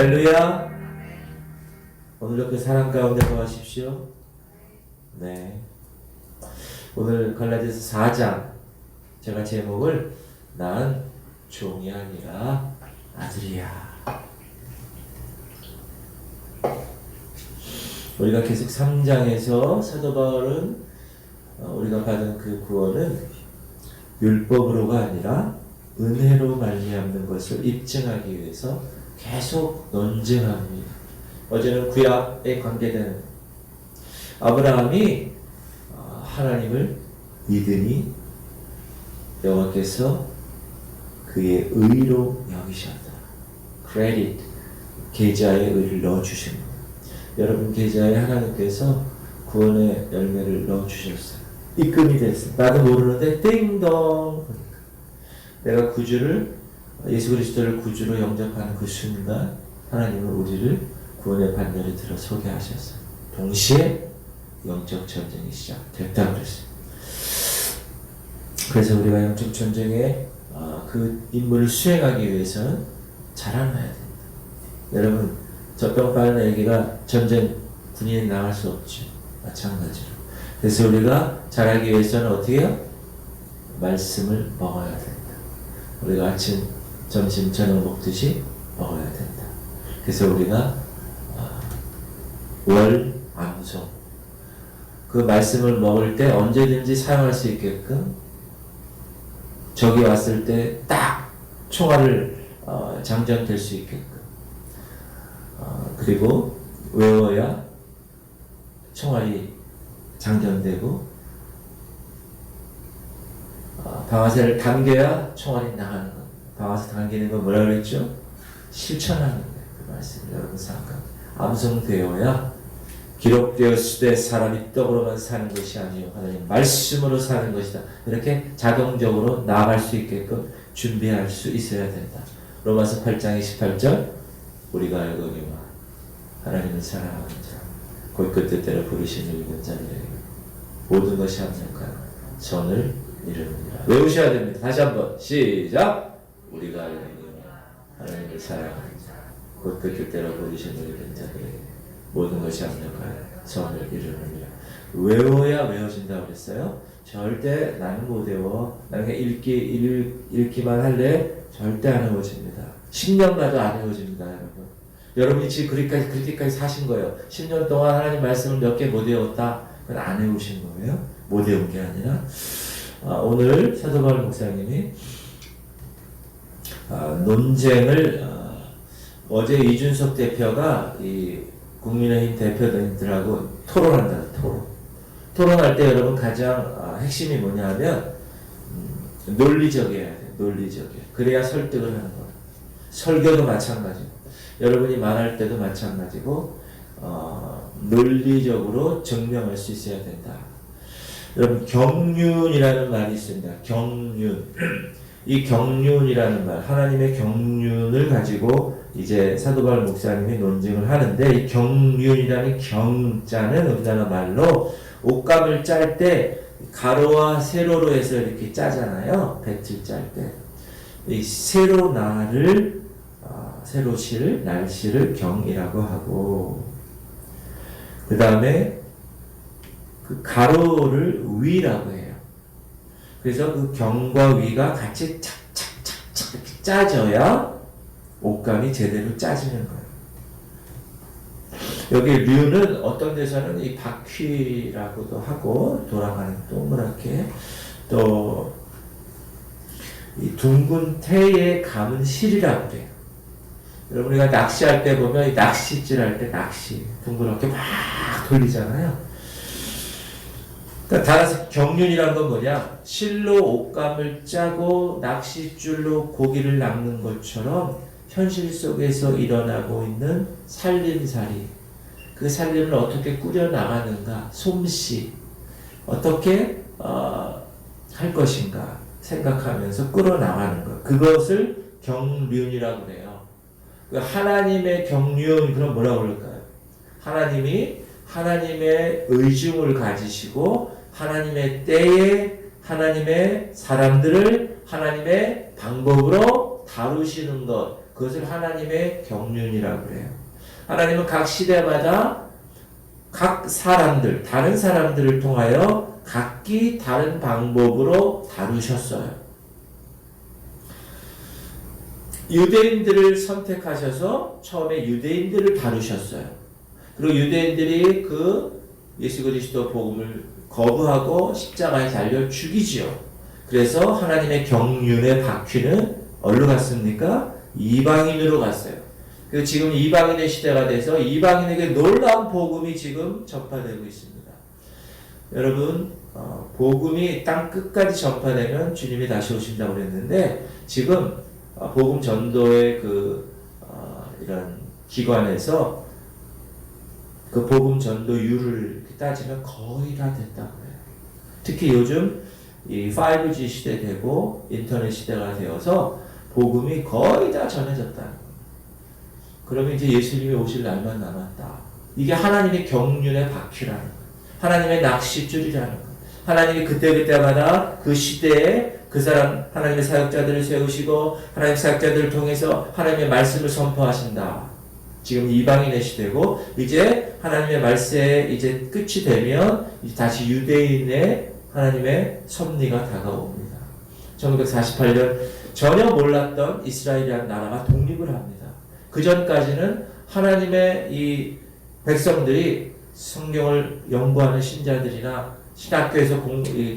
할렐루야. 오늘도 그 사랑 가운데 거하십시오. 네. 오늘 갈라디아서 4장 제가 제목을 난 종이 아니라 아들이야. 우리가 계속 3장에서 사도 바울은 우리가 받은 그 구원은 율법으로가 아니라 은혜로 말미암는 것을 입증하기 위해서 계속 논쟁합니다. 어제는 구약에 관계되는 아브라함이 하나님을 믿으니 여호와께서 그의 의로 여기셨다. 크레딧, 계좌에 의를 넣어주십니다. 여러분 계좌에 하나님께서 구원의 열매를 넣어주셨어요. 입금이 됐어요. 나도 모르는데 띵동. 내가 구주를, 예수 그리스도를 구주로 영접하는 그 순간 하나님은 우리를 구원의 반열에 들어서게 하셨어요. 동시에 영적 전쟁이 시작됐다고 그랬어요. 그래서 우리가 영적 전쟁에 그 임무를 수행하기 위해서는 자라나야 됩니다. 여러분, 젖병 빠른 애기가 전쟁 군인에 나갈 수 없죠. 마찬가지로. 그래서 우리가 자라기 위해서는 어떻게 해요? 말씀을 먹어야 된다. 우리가 아침, 점심, 저녁 먹듯이 먹어야 된다. 그래서 우리가 월 암송, 그 말씀을 먹을 때 언제든지 사용할 수 있게끔 적이 왔을 때 딱 총알을 장전될 수 있게끔 그리고 외워야 총알이 장전되고 방아쇠를 당겨야 총알이 나가는 겁니다. 방아쇠 당기는 건 뭐라 그랬죠? 실천하는 거예요. 그 말씀을 여러분 생각합니다. 암송되어야 기록되었으되 사람이 떡으로만 사는 것이 아니요 하나님 말씀으로 사는 것이다. 이렇게 자동적으로 나아갈 수 있게끔 준비할 수 있어야 된다. 로마서 8장 28절 우리가 알거니와 하나님을 사랑하는 자 곧 그 뜻대로 부르신 일꾼 자들에게 모든 것이 합력하여 선을 이루느니라. 외우셔야 됩니다. 다시 한번 시작. 우리가 알거니와 하나님을 사랑하는 자 곧 그 뜻대로 부르신 일꾼 자들에게 모든 것이 합력하여 선을 이루느니라. 외워야 외워진다고 그랬어요. 절대 나는 못 외워. 나는 그냥 읽기만 할래. 절대 안 외워집니다. 10년 가도 안 외워집니다, 여러분. 여러분이 지금 그렇게까지 사신 거예요. 10년 동안 하나님 말씀을 몇 개 못 외웠다. 그건 안 외우신 거예요. 못 외운 게 아니라. 오늘 사도 바울 목사님이 논쟁을 어제 이준석 대표가 이 국민의힘 대표들하고 토론한다. 토론할 때 여러분 가장 핵심이 뭐냐면 논리적이어야 돼. 논리적이야. 그래야 설득을 하는 거야. 설교도 마찬가지고 여러분이 말할 때도 마찬가지고 논리적으로 증명할 수 있어야 된다. 여러분 경륜이라는 말이 있습니다. 경륜. 이 경륜이라는 말, 하나님의 경륜을 가지고 이제 사도 바울 목사님이 논증을 하는데 이 경륜이라는 경자는 우리나라 말로 옷감을 짤 때 가로와 세로로 해서 이렇게 짜잖아요. 배틀 짤 때. 이 세로나를 세로실, 날실을 경이라고 하고 그 다음에 그 가로를 위라고 해요. 그래서 그 경과 위가 같이 착착착착 이렇게 짜져야 옷감이 제대로 짜지는 거예요. 여기 류는 어떤 데서는 이 바퀴라고도 하고 돌아가는 동그랗게 또 이 둥근 태에 감은 실이라고 그래요. 여러분 우리가 낚시할 때 보면 이 낚싯질 할 때 낚시 둥그렇게 막 돌리잖아요. 그러니까 따라서 경륜이란 건 뭐냐? 실로 옷감을 짜고 낚싯줄로 고기를 낚는 것처럼 현실 속에서 일어나고 있는 살림살이, 그 살림을 어떻게 꾸려나가는가, 솜씨, 어떻게 할 것인가 생각하면서 끌어나가는 것, 그것을 경륜이라고 해요. 하나님의 경륜, 그럼 뭐라고 그럴까요? 하나님이 하나님의 의중을 가지시고 하나님의 때에 하나님의 사람들을 하나님의 방법으로 다루시는 것, 그것을 하나님의 경륜이라고 그래요. 하나님은 각 시대마다 각 사람들, 다른 사람들을 통하여 각기 다른 방법으로 다루셨어요. 유대인들을 선택하셔서 처음에 유대인들을 다루셨어요. 그리고 유대인들이 그 예수 그리스도 복음을 거부하고 십자가에 달려 죽이지요. 그래서 하나님의 경륜의 바퀴는 어디로 갔습니까? 이방인으로 갔어요. 그래서 지금 이방인의 시대가 돼서 이방인에게 놀라운 복음이 지금 전파되고 있습니다. 여러분, 복음이 땅 끝까지 전파되면 주님이 다시 오신다고 그랬는데 지금 복음 전도의 이런 기관에서 그 복음 전도율을 따지면 거의 다 됐다고 해요. 특히 요즘 이 5G 시대 되고 인터넷 시대가 되어서 복음이 거의 다 전해졌다는 거예요. 그러면 이제 예수님이 오실 날만 남았다. 이게 하나님의 경륜의 바퀴라는 거예요. 하나님의 낚싯줄이라는 거예요. 하나님이 그때그때마다 그 시대에 그 사람 하나님의 사역자들을 세우시고 하나님의 사역자들을 통해서 하나님의 말씀을 선포하신다. 지금 이방인의 시대고 이제 하나님의 말세에 이제 끝이 되면 다시 유대인의 하나님의 섭리가 다가옵니다. 1948년 전혀 몰랐던 이스라엘이라는 나라가 독립을 합니다. 그 전까지는 하나님의 이 백성들이 성경을 연구하는 신자들이나 신학교에서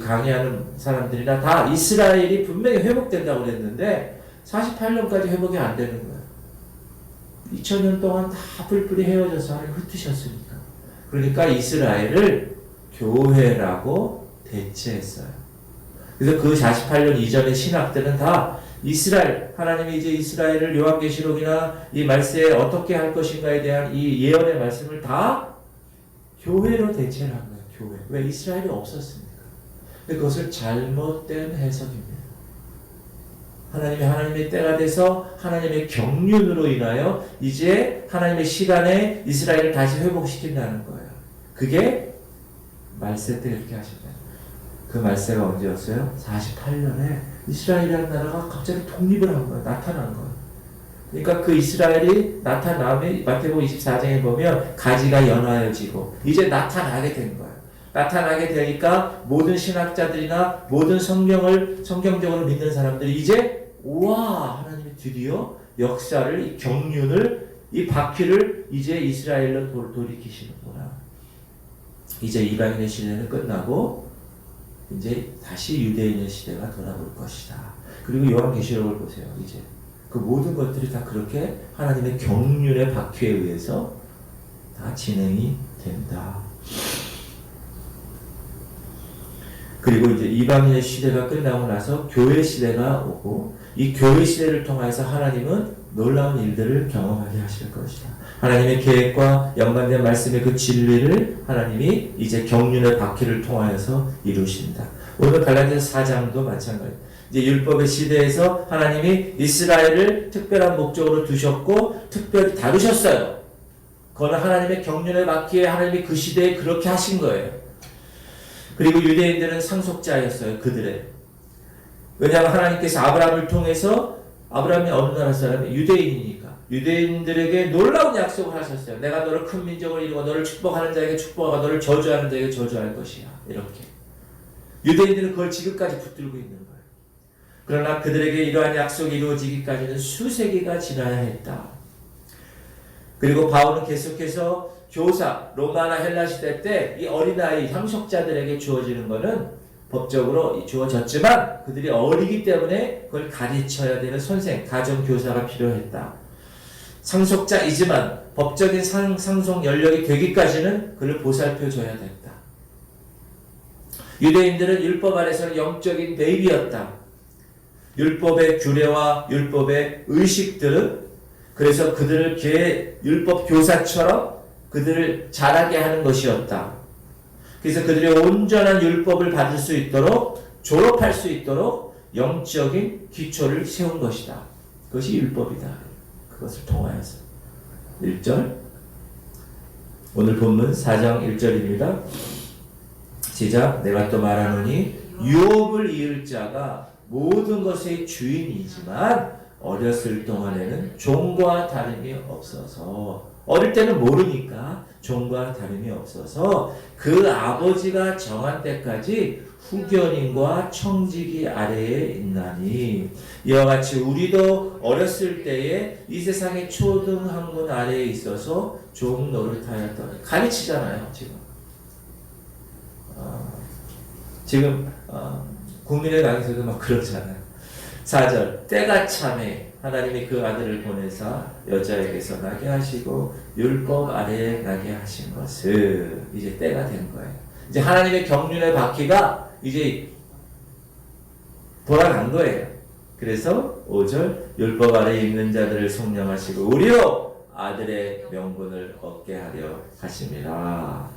강의하는 사람들이나 다 이스라엘이 분명히 회복된다고 그랬는데 48년까지 회복이 안 되는 거예요. 2000년 동안 다 뿔뿔이 헤어져서 흩으셨으니까. 그러니까 이스라엘을 교회라고 대체했어요. 그래서 그 48년 이전의 신학들은 다 이스라엘, 하나님이 이제 이스라엘을 요한계시록이나 이 말세에 어떻게 할 것인가에 대한 이 예언의 말씀을 다 교회로 대체를 한 거예요. 교회. 왜? 이스라엘이 없었습니까? 근데 그것을 잘못된 해석입니다. 하나님의 때가 돼서 하나님의 경륜으로 인하여 이제 하나님의 시간에 이스라엘을 다시 회복시킨다는 거예요. 그게 말세 때 그렇게 하신다. 그 말세가 언제였어요? 48년에 이스라엘이라는 나라가 갑자기 독립을 한 거예요. 나타난 거예요. 그러니까 그 이스라엘이 나타남에 마태복음 24장에 보면 가지가 연하여지고 이제 나타나게 된 거예요. 나타나게 되니까 모든 신학자들이나 모든 성경적으로 믿는 사람들이 이제 우와, 하나님이 드디어 역사를, 이 경륜을, 이 바퀴를 이제 이스라엘로 돌이키시는구나. 이제 이방인의 시대는 끝나고 이제 다시 유대인의 시대가 돌아올 것이다. 그리고 요한계시록을 보세요. 이제 그 모든 것들이 다 그렇게 하나님의 경륜의 바퀴에 의해서 다 진행이 된다. 그리고 이제 이방인의 시대가 끝나고 나서 교회 시대가 오고 이 교회 시대를 통해서 하나님은 놀라운 일들을 경험하게 하실 것이다. 하나님의 계획과 연관된 말씀의 그 진리를 하나님이 이제 경륜의 바퀴를 통하여서 이루신다. 오늘 갈라디아서 4장도 마찬가지입니다. 이제 율법의 시대에서 하나님이 이스라엘을 특별한 목적으로 두셨고 특별히 다루셨어요. 그거는 하나님의 경륜의 바퀴에 하나님이 그 시대에 그렇게 하신 거예요. 그리고 유대인들은 상속자였어요. 그들의. 왜냐하면 하나님께서 아브라함을 통해서 아브라함이 어느 나라 사람이 유대인이니까 유대인들에게 놀라운 약속을 하셨어요. 내가 너를 큰 민족을 이루고 너를 축복하는 자에게 축복하고 너를 저주하는 자에게 저주할 것이야. 이렇게. 유대인들은 그걸 지금까지 붙들고 있는 거예요. 그러나 그들에게 이러한 약속이 이루어지기까지는 수세기가 지나야 했다. 그리고 바울은 계속해서 교사, 로마나 헬라 시대 때 이 어린아이, 상속자들에게 주어지는 것은 법적으로 주어졌지만 그들이 어리기 때문에 그걸 가르쳐야 되는 선생, 가정교사가 필요했다. 상속자이지만 법적인 상속 연령이 되기까지는 그를 보살펴줘야 됐다. 유대인들은 율법 아래서는 영적인 베이비였다. 율법의 규례와 율법의 의식들은 그래서 그들을 율법 교사처럼 그들을 자라게 하는 것이었다. 그래서 그들이 온전한 율법을 받을 수 있도록 졸업할 수 있도록 영적인 기초를 세운 것이다. 그것이 율법이다. 그것을 통하여서 1절 오늘 본문 4장 1절입니다. 시작. 내가 또 말하노니 유업을 이을 자가 모든 것의 주인이지만 어렸을 동안에는 종과 다름이 없어서, 어릴 때는 모르니까 종과 다름이 없어서 그 아버지가 정한 때까지 후견인과 청지기 아래에 있나니, 이와 같이 우리도 어렸을 때에 이 세상의 초등학문 아래에 있어서 종 노릇하였더니, 가르치잖아요 지금 국민의 당에서도 막 그렇잖아요. 4절, 때가 참에 하나님이 그 아들을 보내사 여자에게서 나게 하시고 율법 아래에 나게 하신 것을, 이제 때가 된 거예요. 이제 하나님의 경륜의 바퀴가 이제 돌아간 거예요. 그래서 5절, 율법 아래에 있는 자들을 속량하시고 우리로 아들의 명분을 얻게 하려 하심이라.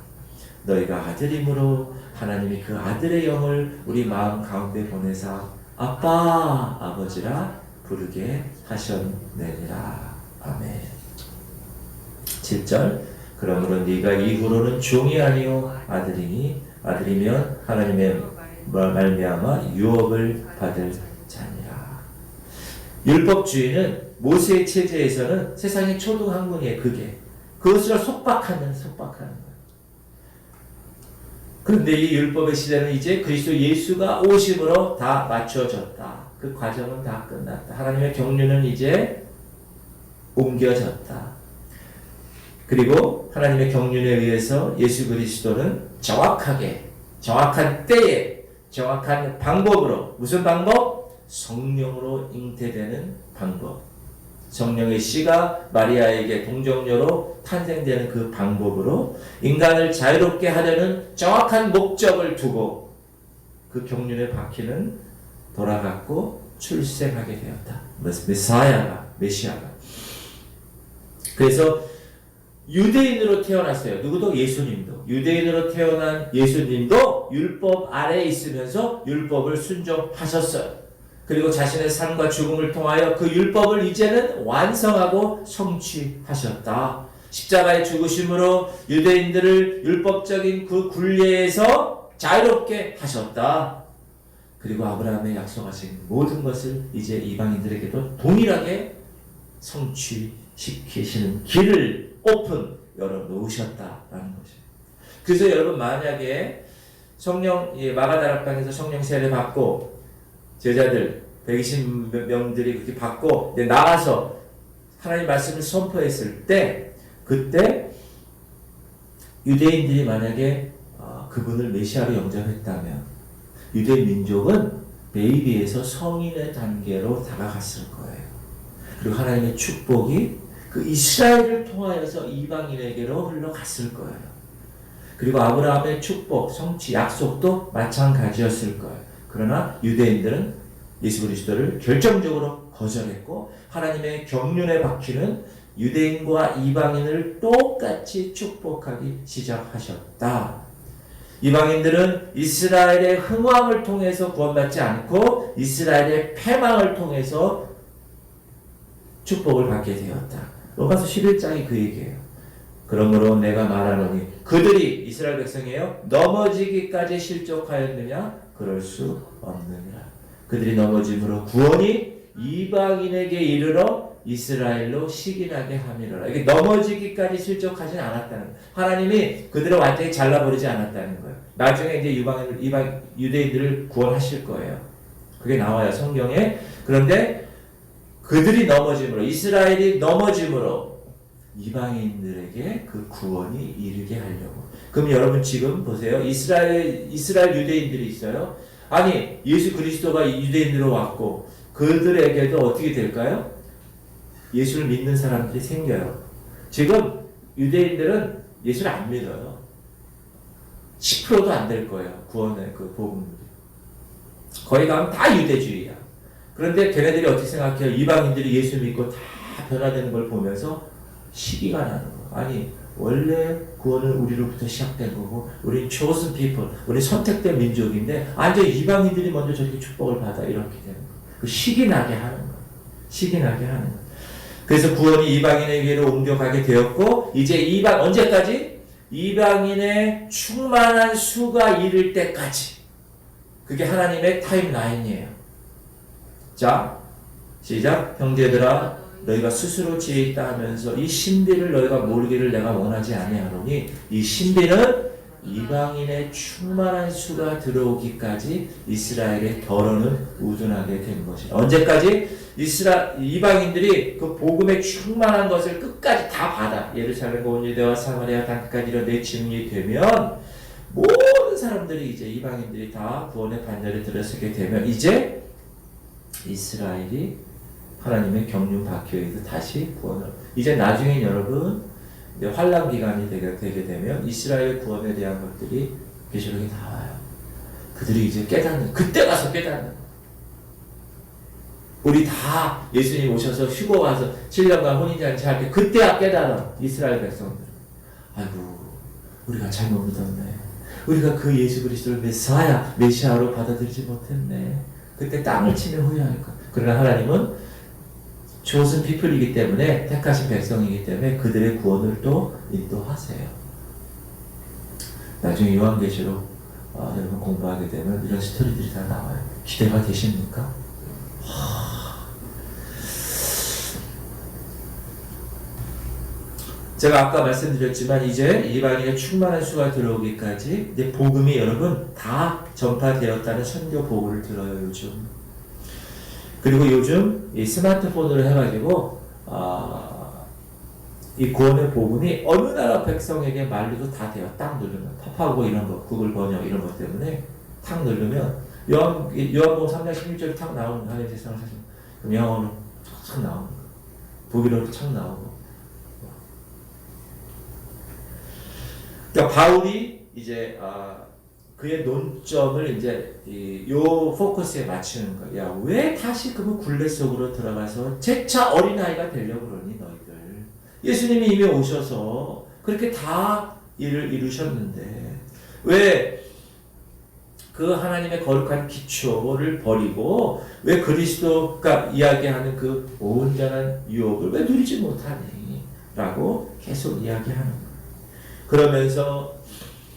너희가 아들이므로 하나님이 그 아들의 영을 우리 마음 가운데 보내사 아빠, 아버지라 부르게 하셨느니라. 아멘. 7절, 그러므로 네가 이후로는 종이 아니요 아들이니 아들이면 하나님의 말미암아 유업을 받을 자니라. 율법주의는 모세의 체제에서는 세상의 초등학문이에요. 그것으로 속박하는 거예요. 그런데 이 율법의 시대는 이제 그리스도 예수가 오심으로 다 맞춰졌다. 그 과정은 다 끝났다. 하나님의 경륜은 이제 옮겨졌다. 그리고 하나님의 경륜에 의해서 예수 그리스도는 정확한 때에 정확한 방법으로, 무슨 방법? 성령으로 잉태되는 방법. 성령의 씨가 마리아에게 동정녀로 탄생되는 그 방법으로 인간을 자유롭게 하려는 정확한 목적을 두고 그 경륜의 바퀴는 돌아갔고 출생하게 되었다. 메시아가. 그래서 유대인으로 태어났어요. 누구도? 예수님도. 유대인으로 태어난 예수님도 율법 아래에 있으면서 율법을 순종하셨어요. 그리고 자신의 삶과 죽음을 통하여 그 율법을 이제는 완성하고 성취하셨다. 십자가의 죽으심으로 유대인들을 율법적인 그 굴레에서 자유롭게 하셨다. 그리고 아브라함의 약속하신 모든 것을 이제 이방인들에게도 동일하게 성취시키시는 길을 열어놓으셨다라는 것이에요. 그래서 여러분, 만약에 마가다락방에서 성령 세례 받고 제자들 120명들이 그렇게 받고 나와서 하나님 말씀을 선포했을 때, 그때 유대인들이 만약에 그분을 메시아로 영접했다면 유대 민족은 베이비에서 성인의 단계로 다가갔을 거예요. 그리고 하나님의 축복이 그 이스라엘을 통하여서 이방인에게로 흘러갔을 거예요. 그리고 아브라함의 축복, 성취, 약속도 마찬가지였을 거예요. 그러나 유대인들은 예수 그리스도를 결정적으로 거절했고, 하나님의 경륜의 바퀴는 유대인과 이방인을 똑같이 축복하기 시작하셨다. 이방인들은 이스라엘의 흥왕을 통해서 구원받지 않고 이스라엘의 패망을 통해서 축복을 받게 되었다. 로마서 11장이 그 얘기예요. 그러므로 내가 말하노니 그들이, 이스라엘 백성이에요, 넘어지기까지 실족하였느냐? 그럴 수 없느니라. 그들이 넘어짐으로 구원이 이방인에게 이르러 이스라엘로 식인하게 함이로라. 이게 넘어지기까지 실족하지는 않았다는 거예요. 하나님이 그들을 완전히 잘라버리지 않았다는 거예요. 나중에 이제 유대인들을 구원하실 거예요. 그게 나와요, 성경에. 그런데 그들이 넘어짐으로, 이스라엘이 넘어짐으로 이방인들에게 그 구원이 이르게 하려고. 그럼 여러분 지금 보세요. 이스라엘 유대인들이 있어요. 아니, 예수 그리스도가 유대인으로 왔고 그들에게도 어떻게 될까요? 예수를 믿는 사람들이 생겨요. 지금 유대인들은 예수를 안 믿어요. 10%도 안 될 거예요. 구원의 그 복음들이. 거기 가면 다 유대주의야. 그런데 걔네들이 어떻게 생각해요? 이방인들이 예수 믿고 다 변화되는 걸 보면서 시기가 나는 거. 아니, 원래 구원은 우리로부터 시작된 거고, 우린 chosen people, 우리 선택된 민족인데, 완전히 이방인들이 먼저 저렇게 축복을 받아, 이렇게 되는 거. 그 시기 나게 하는 거. 시기 나게 하는 거. 그래서 구원이 이방인에게로 옮겨가게 되었고, 이제 언제까지? 이방인의 충만한 수가 이를 때까지. 그게 하나님의 타임라인이에요. 자, 시작. 형제들아 너희가 스스로 지혜 있다 하면서 이 신비를 너희가 모르기를 내가 원하지 아니하노니 이 신비는 이방인의 충만한 수가 들어오기까지 이스라엘의 결혼은 우둔하게 된 것이다. 언제까지? 이방인들이 그 복음의 충만한 것을 끝까지 다 받아. 예루살렘과 온 유대와 사마리아 땅끝까지 이런 내 증인이 되면 모든 사람들이 이제 이방인들이 다 구원의 반열에 들어서게 되면 이제 이스라엘이 하나님의 경륜 박혀에서 다시 구원을. 이제 나중에 여러분 환란 기간이 되게 되면 이스라엘 구원에 대한 것들이 계시록에 나와요. 그들이 이제 깨닫는, 그때 가서 깨닫는. 우리 다 예수님 오셔서 휴거 가서 7년간 혼인잔치 할 때 그때야 깨달아. 이스라엘 백성들. 아이고 우리가 잘못 믿었네. 우리가 그 예수 그리스도를 메시아로 받아들이지 못했네. 그때 땅을 치며 후회할 것. 그러나 하나님은 chosen people이기 때문에 택하신 백성이기 때문에 그들의 구원을 또 인도하세요. 나중에 요한계시록 여러분 공부하게 되면 이런 스토리들이 다 나와요. 기대가 되십니까? 제가 아까 말씀드렸지만 이제 이방인의 충만한 수가 들어오기까지 이제 복음이 여러분 다 전파되었다는 선교 보고를 들어요 요즘. 그리고 요즘 이 스마트폰으로 해가지고 이 구원의 복음이 어느 나라 백성에게 말로도 다 돼요. 딱 누르면 팝하고 이런 거 구글 번역 이런 것 때문에 탁 누르면 요한복음 3장 16절이 탁 나오는 거. 하나님 세상을 사실 그럼 영어로 탁 나오는 거. 독일어로 탁 나오고. 그러니까 바울이 이제 그의 논점을 이제 요 포커스에 맞추는 거야. 야, 왜 다시 그 굴레 속으로 들어가서 재차 어린아이가 되려고 그러니 너희들. 예수님이 이미 오셔서 그렇게 다 일을 이루셨는데 왜 그 하나님의 거룩한 기초를 버리고 왜 그리스도가 이야기하는 그 온전한 유업을 왜 누리지 못하니? 라고 계속 이야기하는 거야. 그러면서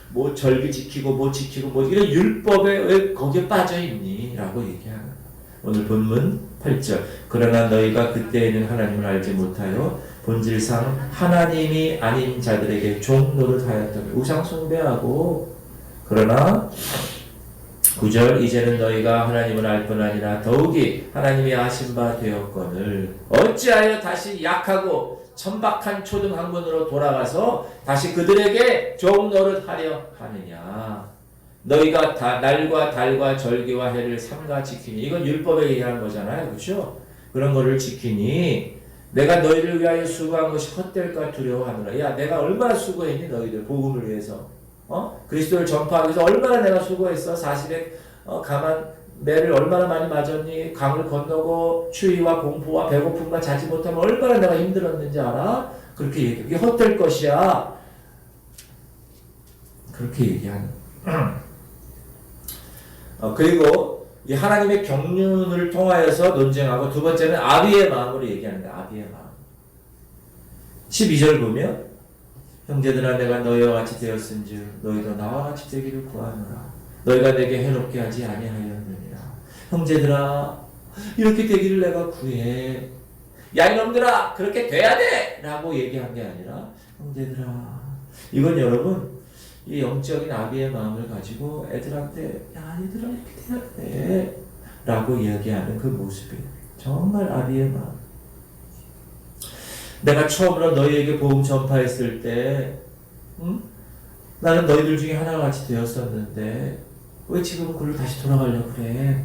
뭐 절기 지키고 뭐 지키고 뭐 이런 율법에 왜 거기에 빠져 있니? 라고 얘기하는 거야. 오늘 본문 8절. 그러나 너희가 그때에는 하나님을 알지 못하여 본질상 하나님이 아닌 자들에게 종 노릇하였더니 우상 숭배하고. 그러나 9절. 이제는 너희가 하나님을 알 뿐 아니라 더욱이 하나님이 아신 바 되었거늘 어찌하여 다시 약하고 천박한 초등학문으로 돌아가서 다시 그들에게 종 노릇하려 하느냐. 너희가 날과 달과 절기와 해를 삼가 지키니. 이건 율법에 얘기하는 거잖아요. 그렇죠? 그런 거를 지키니 내가 너희를 위하여 수고한 것이 헛될까 두려워하노라. 야, 내가 얼마나 수고했니 너희들 복음을 위해서. 그리스도를 전파하기 위해서 얼마나 내가 수고했어. 40에 가만 매를 얼마나 많이 맞았니? 강을 건너고 추위와 공포와 배고픔과 자지 못하면 얼마나 내가 힘들었는지 알아? 그렇게 얘기해. 이게 헛될 것이야. 그렇게 얘기하는. 그리고 이 하나님의 경륜을 통하여서 논쟁하고 두 번째는 아비의 마음으로 얘기하는 거야. 아비의 마음. 12절 보면 형제들아 내가 너희와 같이 되었은즉 너희도 나와 같이 되기를 구하노라. 너희가 내게 해롭게 하지 아니하였느니라. 형제들아 이렇게 되기를 내가 구해. 야 이놈들아 그렇게 돼야 돼! 라고 얘기한 게 아니라 형제들아. 이건 여러분 이 영적인 아비의 마음을 가지고 애들한테 야 얘들아 이렇게 돼야 돼 라고 이야기하는 그 모습이 정말 아비의 마음. 내가 처음으로 너희에게 복음 전파했을 때 나는 너희들 중에 하나가 같이 되었었는데 왜 지금은 그걸 다시 돌아가려고 그래?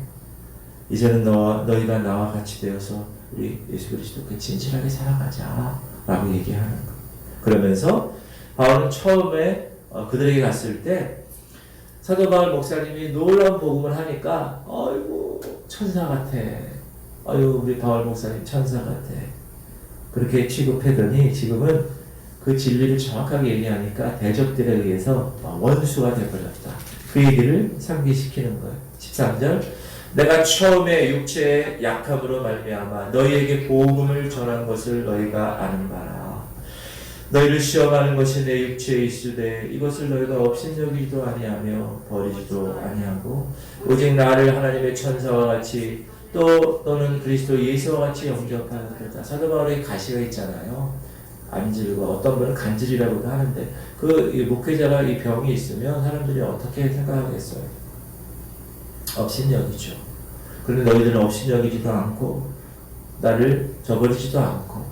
이제는 너희가 나와 같이 되어서 우리 예수 그리스도께 진실하게 살아가자 라고 얘기하는 거. 그러면서 바울은 처음에 그들에게 갔을 때 사도 바울 목사님이 놀라운 복음을 하니까 아이고 천사 같아. 아유 우리 바울 목사님 천사 같아. 그렇게 취급하더니 지금은 그 진리를 정확하게 얘기하니까 대적들에 의해서 원수가 되어버렸다. 그 얘기를 상기시키는 거예요. 13절. 내가 처음에 육체의 약함으로 말미암아 너희에게 복음을 전한 것을 너희가 아는 바라. 너희를 시험하는 것이 내 육체에 있으되 이것을 너희가 업신여기지도 아니하며 버리지도 아니하고 오직 나를 하나님의 천사와 같이 또는 그리스도 예수와 같이 영접하였다. 사도 바울의 가시가 있잖아요. 암질과 어떤 분은 간질이라고도 하는데 이 목회자가 이 병이 있으면 사람들이 어떻게 생각하겠어요? 업신여기죠. 그런데 너희들은 업신여기지도 않고 나를 저버리지도 않고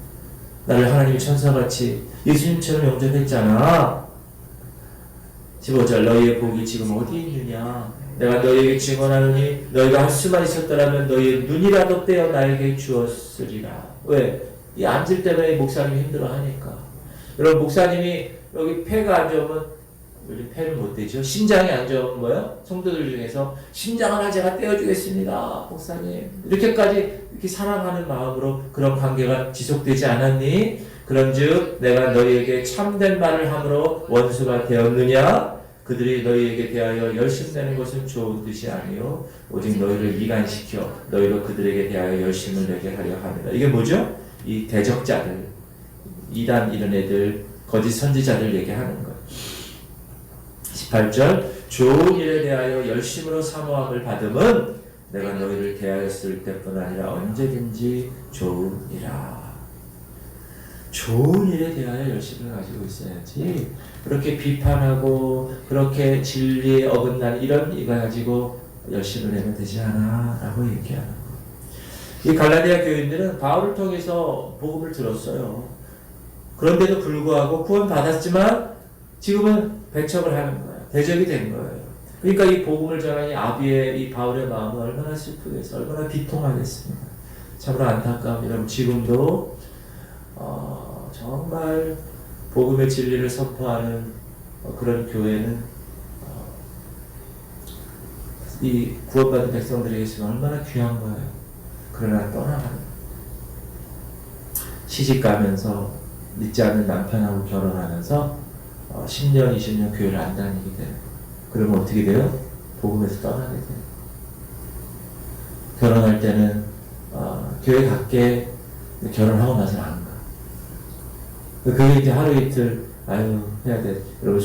나를 하나님의 천사같이 예수님처럼 영접했잖아. 15절 너희의 복이 지금 어디 있느냐? 내가 너희에게 증언하노니 너희가 할 수만 있었더라면 너희의 눈이라도 떼어 나에게 주었으리라. 왜? 이 암질 때문에 목사님이 힘들어하니까. 여러분 목사님이 여기 폐가 안 좋으면 우리 폐는 못 되죠. 심장이 안 좋으면 뭐요? 성도들 중에서 심장 하나 제가 떼어주겠습니다, 목사님. 이렇게까지 이렇게 사랑하는 마음으로 그런 관계가 지속되지 않았니? 그런즉 내가 너희에게 참된 말을 함으로 원수가 되었느냐? 그들이 너희에게 대하여 열심내는 것은 좋은 뜻이 아니요 오직 너희를 이간시켜 너희로 그들에게 대하여 열심을 내게 하려 합니다. 이게 뭐죠? 이 대적자들, 이단 이런 애들, 거짓 선지자들 얘기하는 거예요. 18절 좋은 일에 대하여 열심으로 사모함을 받음은 내가 너희를 대하였을 때뿐 아니라 언제든지 좋으니라. 좋은 일에 대하여 열심을 가지고 있어야지 그렇게 비판하고 그렇게 진리에 어긋난 이런 이가 가지고 열심을 내면 되지 않아 라고 얘기하는 거예요. 이 갈라디아 교인들은 바울을 통해서 복음을 들었어요. 그런데도 불구하고 구원 받았지만 지금은 배척을 하는 거예요. 대적이 된 거예요. 그러니까 이 복음을 전하니 아비의 이 바울의 마음은 얼마나 슬프겠어, 얼마나 비통하겠습니까. 참으로 안타까움이라면 지금도 정말 복음의 진리를 선포하는 그런 교회는 이 구원받은 백성들에게 있으면 얼마나 귀한 거예요. 그러나 떠나가는 시집가면서 믿지 않는 남편하고 결혼하면서 10년, 20년 교회를 안 다니게 돼요. 그러면 어떻게 돼요? 복음에서 떠나게 돼요. 결혼할 때는 교회 갈게 결혼하고 나서는 안 가. 그게 이제 하루 이틀 해야 돼. 여러분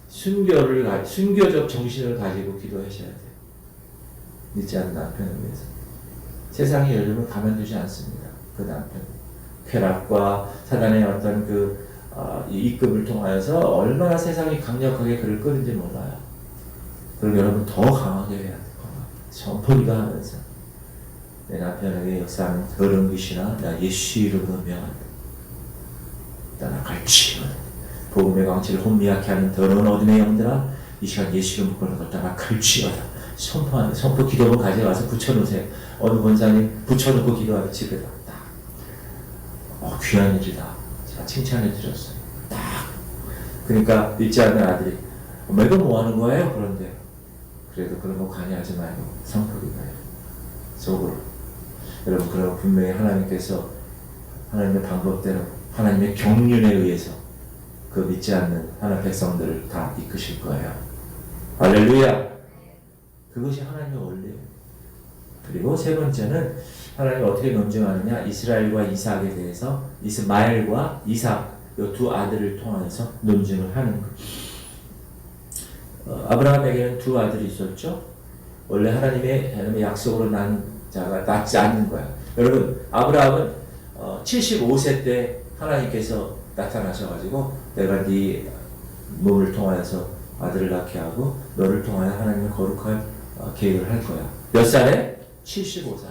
순교적 정신을 가지고 기도하셔야 돼요. 믿지 않는 남편을 위해서. 세상이 열리면 가만두지 않습니다. 그 남편. 쾌락과 사단의 어떤 이 입금을 통하여서 얼마나 세상이 강력하게 그를 끄는지 몰라요. 그럼 여러분 더 강하게 해야 돼요. 선포기도 하면서 내 남편에게 역사하는 더러운 것이나 나 예수 이름으로 명한다. 나나 갈치거든. 복음의 광채를 혼미하게 하는 더러운 어둠의 영들아 이 시간 예수 이름으로 보는 것 나나 갈치거든. 선포하는 선포 기도문 가져와서 붙여놓으세요. 어느 권사님 붙여놓고 기도하는 집에다 딱 귀한 일이다. 제가 칭찬해 드렸어요. 딱 그러니까 믿지 않는 아들이 엄마 이거 뭐 하는 거예요? 그런데 그래도 그런 거 관여하지 말고 선포기도해요. 속으로 여러분 그럼 분명히 하나님께서 하나님의 방법대로 하나님의 경륜에 의해서 그 믿지 않는 하나님 백성들을 다 이끄실 거예요. 할렐루야. 그것이 하나님의 원리예요. 그리고 세 번째는 하나님이 어떻게 논증하느냐. 이스라엘과 이삭에 대해서 이스마엘과 이삭 이 두 아들을 통해서 논증을 하는 거예요. 아브라함에게는 두 아들이 있었죠. 원래 하나님의 약속으로 난 자가 낳지 않는 거야. 여러분 아브라함은 75세 때 하나님께서 나타나셔가지고 내가 네 몸을 통하여서 아들을 낳게 하고 너를 통하여 하나님의 거룩할 계획을 할 거야. 몇 살에? 75살.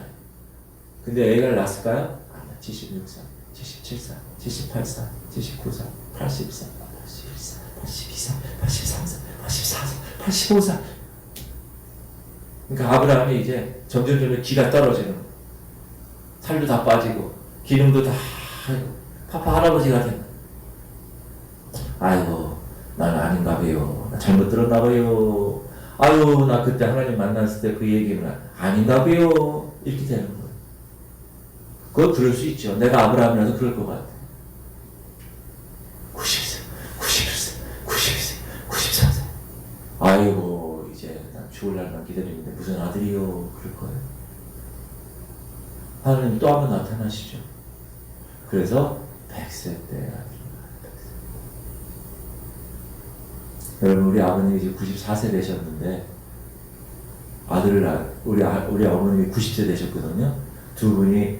근데 애가 낳았을까요? 아니야. 76살, 77살, 78살, 79살, 80살, 81살, 82살, 83살, 84살, 85살. 그러니까 아브라함이 이제 점점 기가 떨어지는 거야. 살도 다 빠지고 기능도 다 파파 할아버지가 된 거야. 아이고 난 아닌가 봐요. 나 잘못 들었나 봐요. 아유 나 그때 하나님 만났을 때 그 얘기는 아닌가 봐요. 이렇게 되는 거예요. 그거 그럴 수 있죠. 내가 아브라함이라도 그럴 것 같아. 90세, 91세, 92세, 94세. 아이고 이제 난 죽을 날만 기다리는데 무슨 아들이요. 그럴 거예요. 하나님 또 한 번 나타나시죠. 그래서 100세 때 여러분 우리 아버님이 이제 94세 되셨는데 아들을 우리 어머님이 90세 되셨거든요. 두 분이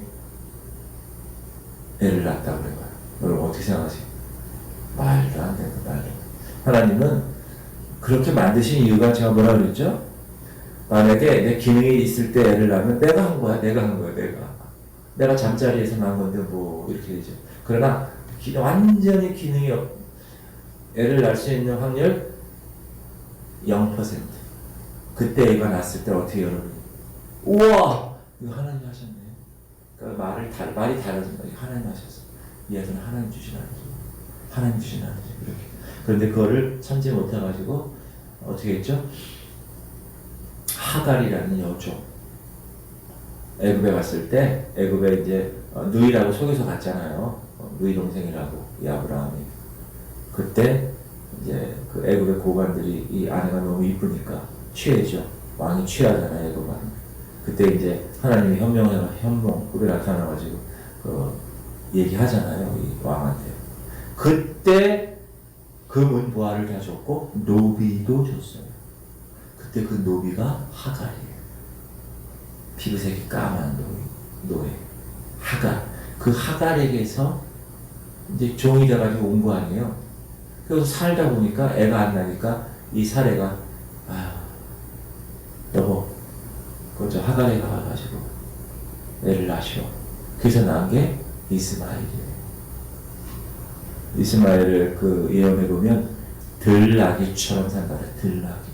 애를 낳았다고 그래요. 여러분 어떻게 생각하세요? 말도 안 되는 말도. 하나님은 그렇게 만드신 이유가 제가 뭐라 그랬죠? 만약에 내 기능이 있을 때 애를 낳으면 내가 한 거야. 내가 잠자리에서 낳은 건데 뭐 이렇게 되죠. 그러나 완전히 기능이 애를 낳을 수 있는 확률 0%. 그때 애가 낳았을 때 어떻게 여러분이 우와! 이거 하나님 하셨네. 그러니까 말이 달라진다. 이거 하나님 하셨어. 이 아들은 하나님 주신 아들이야. 하나님 주신 아들이야. 이렇게. 그런데 그거를 참지 못해가지고 어떻게 했죠? 하갈이라는 여종. 애굽에 갔을 때 애굽에 이제 누이라고 속여서 갔잖아요. 누이 동생이라고 이 아브라함이. 그때 이제 그 애굽의 고관들이 이 아내가 너무 이쁘니까 취해죠. 왕이 취하잖아요, 애굽 왕. 그때 이제 하나님이 현몽으로 나타나가지고 얘기하잖아요, 이 왕한테. 그때 그 문보화를 다 줬고 노비도 줬어요. 그때 그 노비가 하갈이에요. 피부색이 까만 노예. 하갈. 그 하갈에게서 이제 종이 돼가지고 온 거 아니에요. 그래서 살다 보니까 애가 안 나니까 이 사례가 여보 그저 하갈에가 와가지고 애를 낳으시오. 그래서 낳은 게 이스마엘이에요. 이스마엘을 그 예언해 보면 들나귀처럼 산다. 들나귀.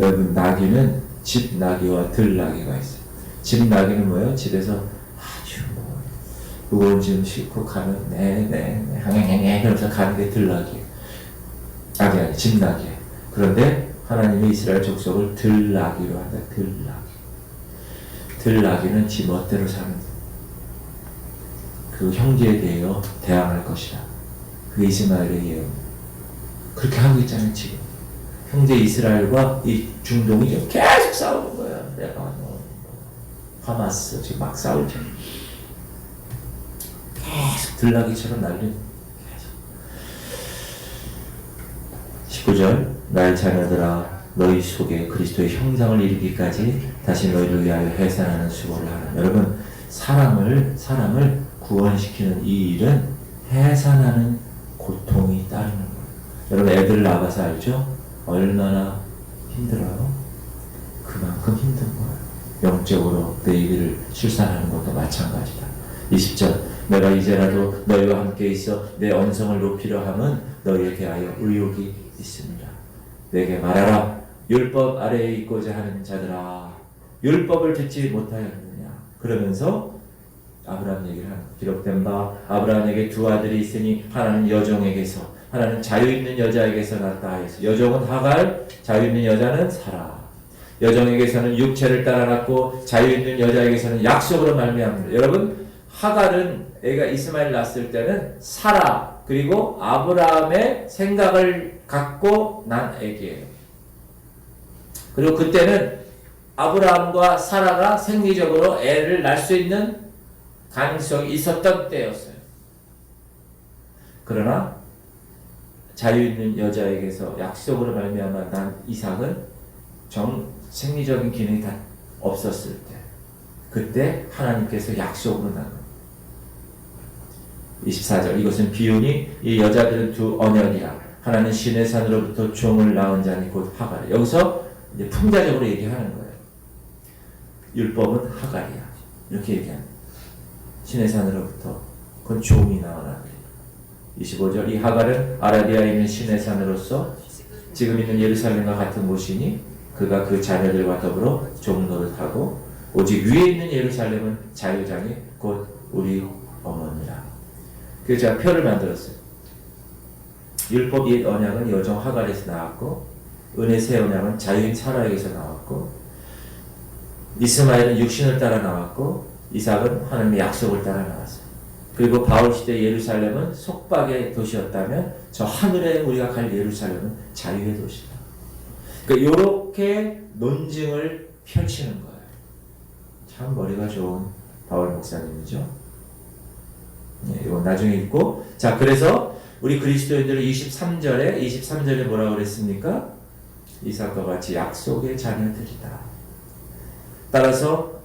여러분 나귀는 집나귀와 들나귀가 있어요. 집나귀는 뭐예요? 집에서 아주 무거운 짐 싣고 가면 네네 항행행행 그러면서 가는 게 들나귀. 아니 집나귀. 그런데 하나님이 이스라엘 족속을 들나귀로 한다. 들나귀는 지 멋대로 사는 그 형제에 대하여 대항할 것이다. 그게 이스마엘의 예언. 그렇게 하고 있잖아요 지금. 형제 이스라엘과 이 중동이 지금 계속 싸우는 거야. 내가 하마스 지금 막 싸우죠. 계속 들나귀처럼 날린. 계속. 19절 나의 자녀들아 너희 속에 그리스도의 형상을 이루기까지 다시 너희를 위하여 해산하는 수고를 하라. 여러분 사람을 구원시키는 이 일은 해산하는 고통이 따르는 거예요. 여러분 애들 낳아서 알죠? 얼마나 힘들어요? 그만큼 힘든 거예요. 영적으로 베이비를 출산하는 것도 마찬가지다. 20절 내가 이제라도 너희와 함께 있어 내 언성을 높이려 함은 너희에 대하여 의욕이 있습니다. 내게 말하라. 율법 아래에 있고자 하는 자들아 율법을 듣지 못하였느냐. 그러면서 아브라함 얘기를 하는 기록된 바 아브라함에게 두 아들이 있으니 하나는 여종에게서 하나는 자유있는 여자에게서 낳았다 하였어. 여종은 하갈, 자유있는 여자는 사라. 여종에게서는 육체를 따라 낳고 자유있는 여자에게서는 약속으로 말미암는다. 여러분 하갈은 애가 이스마엘 낳았을 때는 사라 그리고 아브라함의 생각을 갖고 난 애기예요. 그리고 그때는 아브라함과 사라가 생리적으로 애를 낳을 수 있는 가능성이 있었던 때였어요. 그러나 자유있는 여자에게서 약속으로 말미암아 난 이삭은 생리적인 기능이 다 없었을 때 그때 하나님께서 약속으로 난 거예요. 24절 이것은 비유니 이 여자들은 두 언약이라 하나는 신의 산으로부터 종을 낳은 자니 곧 하갈이야. 여기서 이제 풍자적으로 얘기하는 거예요. 율법은 하갈이야. 이렇게 얘기합니다. 신의 산으로부터 그건 종이 나온 아들이야. 25절 이 하갈은 아라비아에 있는 신의 산으로서 지금 있는 예루살렘과 같은 곳이니 그가 그 자녀들과 더불어 종노릇하고 오직 위에 있는 예루살렘은 자유장이 곧 우리 어머니라. 그래서 제가 표를 만들었어요. 율법 옛 언약은 여종 하갈에서 나왔고 은혜 새 언약은 자유인 사라에게서 나왔고 이스마엘은 육신을 따라 나왔고 이삭은 하나님의 약속을 따라 나왔어요. 그리고 바울 시대 예루살렘은 속박의 도시였다면 저 하늘에 우리가 갈 예루살렘은 자유의 도시다. 그러니까 이렇게 논증을 펼치는 거예요. 참 머리가 좋은 바울 목사님이죠. 네, 이건 나중에 읽고 자 그래서 우리 그리스도인들은 23절에 뭐라고 그랬습니까? 이삭과 같이 약속의 자녀들이다. 따라서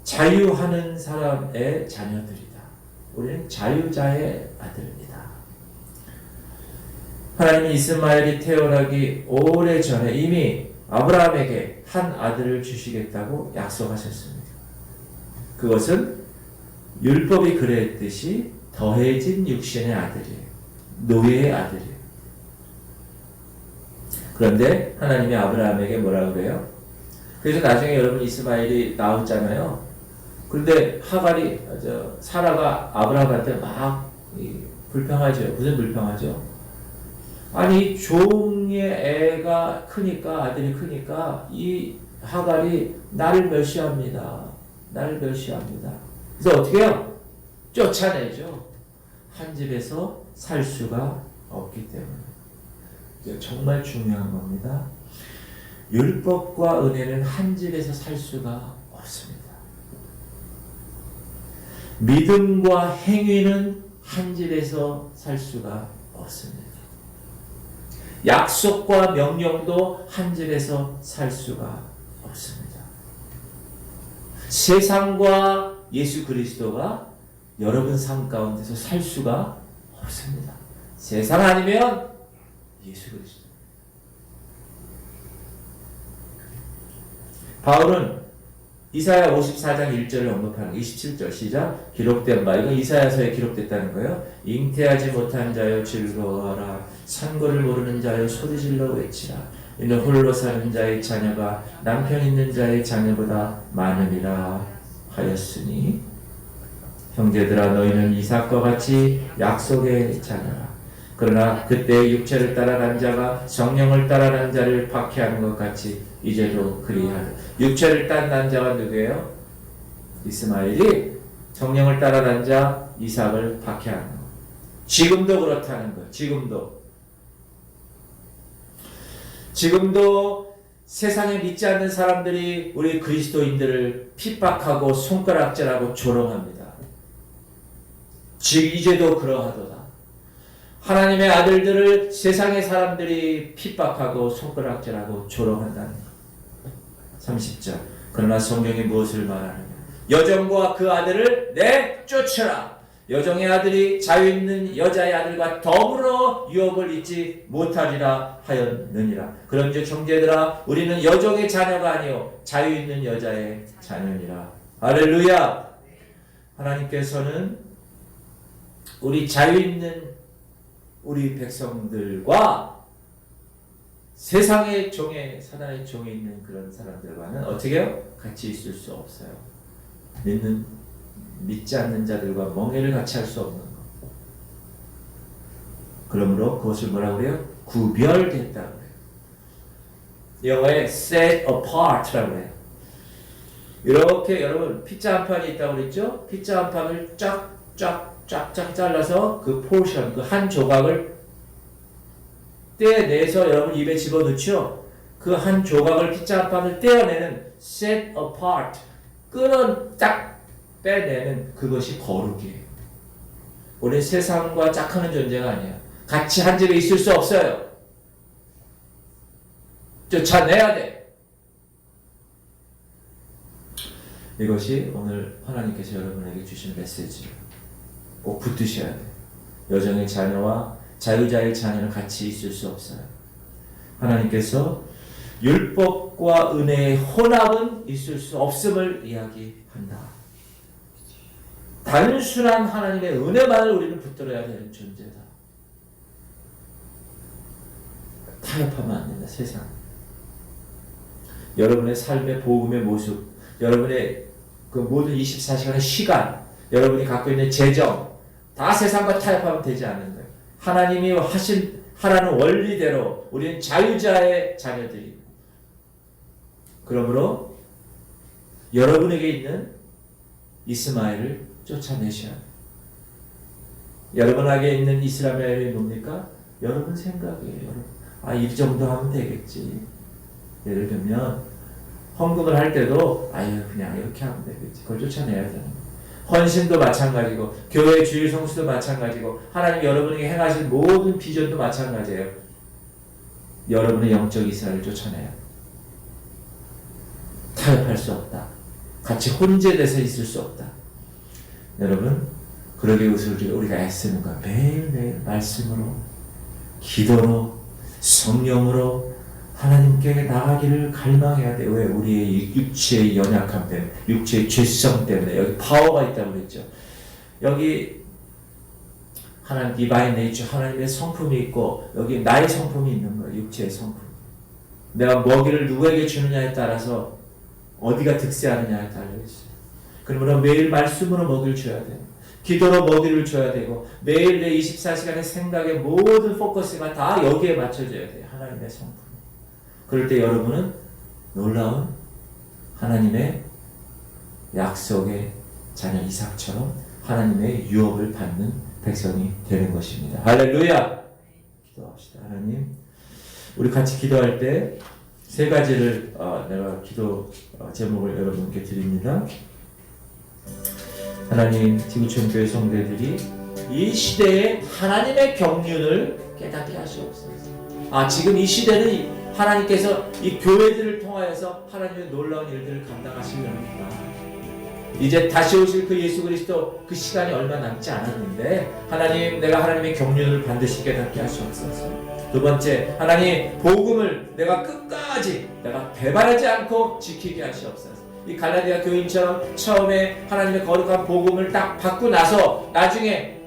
자유하는 사람의 자녀들이다. 우리는 자유자의 아들입니다. 하나님이 이스마엘이 태어나기 오래전에 이미 아브라함에게 한 아들을 주시겠다고 약속하셨습니다. 그것은 율법이 그랬듯이 더해진 육신의 아들이에요. 노예의 아들이에요. 그런데 하나님이 아브라함에게 뭐라 그래요? 그래서 나중에 여러분 이스마엘이 나왔잖아요. 그런데 하갈이, 사라가 아브라함한테 막 불평하죠. 무슨 불평하죠? 아니 종의 애가 크니까, 아들이 크니까 이 하갈이 나를 멸시합니다. 나를 멸시합니다. 그래서 어떻게 해요? 쫓아내죠. 한 집에서 살 수가 없기 때문에. 이게 정말 중요한 겁니다. 율법과 은혜는 한 집에서 살 수가 없습니다. 믿음과 행위는 한 집에서 살 수가 없습니다. 약속과 명령도 한 집에서 살 수가 없습니다. 세상과 예수 그리스도가 여러분 삶 가운데서 살 수가 없습니다. 세상 아니면 예수 그리스도. 바울은 이사야 54장 1절을 언급하는 27절 시작. 기록된 바, 이건 이사야서에 기록됐다는 거예요. 잉태하지 못한 자여 즐거워하라. 산고를 모르는 자여 소리질러 외치라. 이는 홀로 사는 자의 자녀가 남편 있는 자의 자녀보다 많음이라 하였으니, 형제들아 너희는 이삭과 같이 약속의 자녀라. 그러나 그때 육체를 따라간 자가 성령을 따라간 자를 박해하는 것 같이 이제도 그리하라. 육체를 따라간 자가 누구예요? 이스마엘이 성령을 따라간 자 이삭을 박해하는 것. 지금도 그렇다는 거예요. 지금도 세상에 믿지 않는 사람들이 우리 그리스도인들을 핍박하고 손가락질하고 조롱합니다. 이제도 그러하도다. 하나님의 아들들을 세상의 사람들이 핍박하고 손가락질하고 조롱한다는 것. 30절. 그러나 성경이 무엇을 말하느냐? 여종과 그 아들을 내쫓으라. 여종의 아들이 자유 있는 여자의 아들과 더불어 유업을 잊지 못하리라 하였느니라. 그런즉 형제들아 우리는 여종의 자녀가 아니요 자유 있는 여자의 자녀니라. 할렐루야. 하나님께서는 우리 자유 있는 우리 백성들과 세상의 종에, 사단의 종에 있는 그런 사람들과는 어떻게 해요? 같이 있을 수 없어요. 믿지 않는 자들과 멍해를 같이 할 수 없는 것. 그러므로 그것을 뭐라고 그래요? 구별됐다고 그래요. 영어에 set apart라고 해요. 이렇게 여러분 피자 한 판이 있다고 그랬죠? 피자 한 판을 쫙쫙 잘라서 그 포션, 그 한 조각을 떼내서 여러분 입에 집어넣죠? 그 한 조각을 피자 한 판을 떼어내는 set apart, 딱 빼내는 그것이 거룩이에요. 우리는 세상과 짝하는 존재가 아니에요. 같이 한 집에 있을 수 없어요. 쫓아내야 돼. 이것이 오늘 하나님께서 여러분에게 주신 메시지예요. 꼭 붙드셔야 돼요. 여정의 자녀와 자유자의 자녀는 같이 있을 수 없어요. 하나님께서 율법과 은혜의 혼합은 있을 수 없음을 이야기한다. 단순한 하나님의 은혜만을 우리는 붙들어야 되는 존재다. 타협하면 안 된다. 세상. 여러분의 삶의 복음의 모습, 여러분의 그 모든 24시간의 시간, 여러분이 갖고 있는 재정, 다 세상과 타협하면 되지 않는 거예요. 하나님이 하라는 원리대로 우리는 자유자의 자녀들이고, 그러므로 여러분에게 있는 이스마엘을 쫓아내셔야 돼요. 여러분에게 있는 이스라엘이 뭡니까? 여러분 생각이에요. 이 정도 하면 되겠지. 예를 들면 헌금을 할 때도 그냥 이렇게 하면 되겠지. 그걸 쫓아내야 되는 거예요. 헌신도 마찬가지고, 교회 주일 성수도 마찬가지고, 하나님 여러분에게 행하신 모든 비전도 마찬가지예요. 여러분의 영적 이스라엘을 쫓아내요. 타협할 수 없다. 같이 혼재돼서 있을 수 없다. 여러분, 그러기 위해서 우리가 애쓰는 거야. 매일매일 말씀으로, 기도로, 성령으로 하나님께 나가기를 갈망해야 돼. 왜? 우리의 육체의 연약함 때문에, 육체의 죄성 때문에. 여기 파워가 있다고 그랬죠. 여기 하나님 디바인 네이처, 하나님의 성품이 있고 여기 나의 성품이 있는 거예요. 육체의 성품. 내가 먹이를 누구에게 주느냐에 따라서 어디가 득세하느냐에 달려있어요. 그러므로 매일 말씀으로 먹이를 줘야 돼요. 기도로 먹이를 줘야 되고 매일 내 24시간의 생각의 모든 포커스가 다 여기에 맞춰져야 돼요. 하나님의 성품. 그럴 때 여러분은 놀라운 하나님의 약속의 자녀 이삭처럼 하나님의 유업을 받는 백성이 되는 것입니다. 할렐루야! 기도합시다. 하나님, 우리 같이 기도할 때 세 가지를 내가 기도 제목을 여러분께 드립니다. 하나님, 지구촌교회 성도들이 이 시대에 하나님의 경륜을 깨닫게 하시옵소서. 지금 이 시대는 하나님께서 이 교회들을 통하여서 하나님의 놀라운 일들을 감당하시려는구나. 이제 다시 오실 그 예수 그리스도 그 시간이 얼마 남지 않았는데 하나님, 내가 하나님의 경륜을 반드시 깨닫게 하시옵소서. 두 번째, 하나님, 복음을 내가 끝까지 내가 배반하지 않고 지키게 하시옵소서. 이 갈라디아 교인처럼 처음에 하나님의 거룩한 복음을 딱 받고 나서 나중에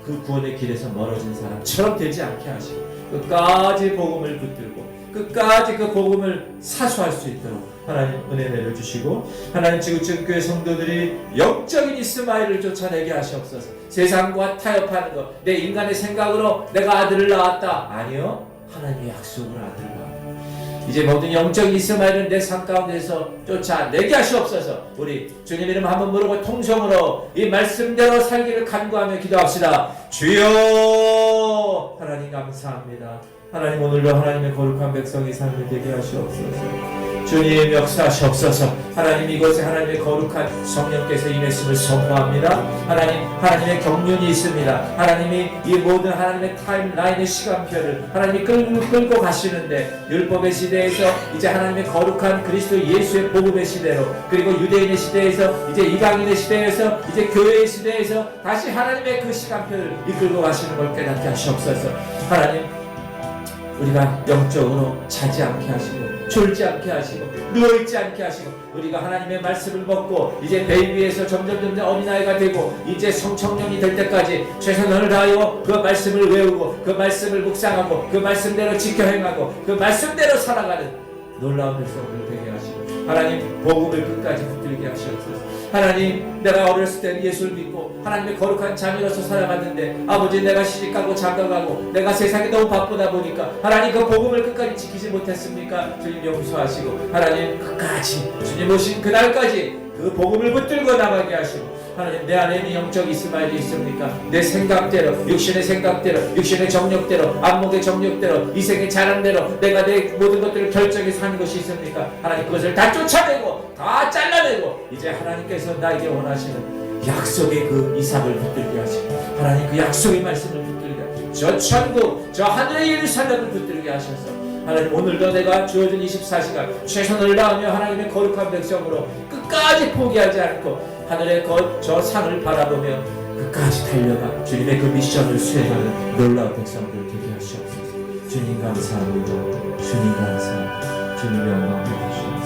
그 구원의 길에서 멀어진 사람처럼 되지 않게 하시고 끝까지 복음을 붙들고 끝까지 그 복음을 사수할 수 있도록 하나님 은혜 내려주시고, 하나님 지구촌교회 성도들이 영적인 이스마엘을 쫓아내게 하시옵소서. 세상과 타협하는 것, 내 인간의 생각으로 내가 아들을 낳았다. 아니요, 하나님의 약속으로 아들을 낳았다. 이제 모든 영적인 이스마엘은 내 삶 가운데서 쫓아내게 하시옵소서. 우리 주님 이름 한번 부르고 통성으로 이 말씀대로 살기를 간구하며 기도합시다. 주여, 하나님 감사합니다. 하나님, 오늘도 하나님의 거룩한 백성이 삶을 되게 하시옵소서. 주님 역사하시옵소서. 하나님, 이곳에 하나님의 거룩한 성령께서 임했음을 선포합니다. 하나님, 하나님의 경륜이 있습니다. 하나님이 이 모든 하나님의 타임라인의 시간표를 하나님이 끌고 가시는데, 율법의 시대에서 이제 하나님의 거룩한 그리스도 예수의 복음의 시대로, 그리고 유대인의 시대에서 이제 이방인의 시대에서 이제 교회의 시대에서 다시 하나님의 그 시간표를 이끌고 가시는 걸 깨닫게 하시옵소서. 하나님, 우리가 영적으로 자지 않게 하시고 졸지 않게 하시고 누워있지 않게 하시고, 우리가 하나님의 말씀을 먹고 이제 베이비에서 점점 어린아이가 되고 이제 성청년이 될 때까지 최선을 다하여 그 말씀을 외우고 그 말씀을 묵상하고 그 말씀대로 지켜 행하고 그 말씀대로 살아가는 놀라운 백성들 되게 하시고, 하나님 복음을 끝까지 붙들게 하시옵소서. 하나님, 내가 어렸을 때 예수를 믿고 하나님의 거룩한 자녀로서 살아갔는데 아버지, 내가 시집가고 장가가고 내가 세상에 너무 바쁘다 보니까 하나님 그 복음을 끝까지 지키지 못했습니까? 주님 용서하시고 하나님 끝까지 주님 오신 그날까지 그 복음을 붙들고 나가게 하시고, 하나님, 내 안에는 영적 이스마엘이 있습니까? 내 생각대로, 육신의 생각대로, 육신의 정욕대로, 안목의 정욕대로, 이생의 자랑대로 내가 내 모든 것들을 결정해서 하는 것이 있습니까? 하나님, 그것을 다 쫓아내고 다 잘라내고 이제 하나님께서 나에게 원하시는 약속의 그 이삭을 붙들게 하시고, 하나님 그 약속의 말씀을 붙들게 하시고 저 천국, 저 하늘의 예루살렘을 붙들게 하셔서, 하나님, 오늘도 내가 주어진 24시간 최선을 다하며 하나님의 거룩한 백성으로 끝까지 포기하지 않고 하늘의 저 산을 바라보며 끝까지 달려가 주님의 그 미션을 수행하는 놀라운 백성들 되게 하시옵소서. 주님 감사합니다. 주님 감사합니다. 주님 영광 받으시옵소서.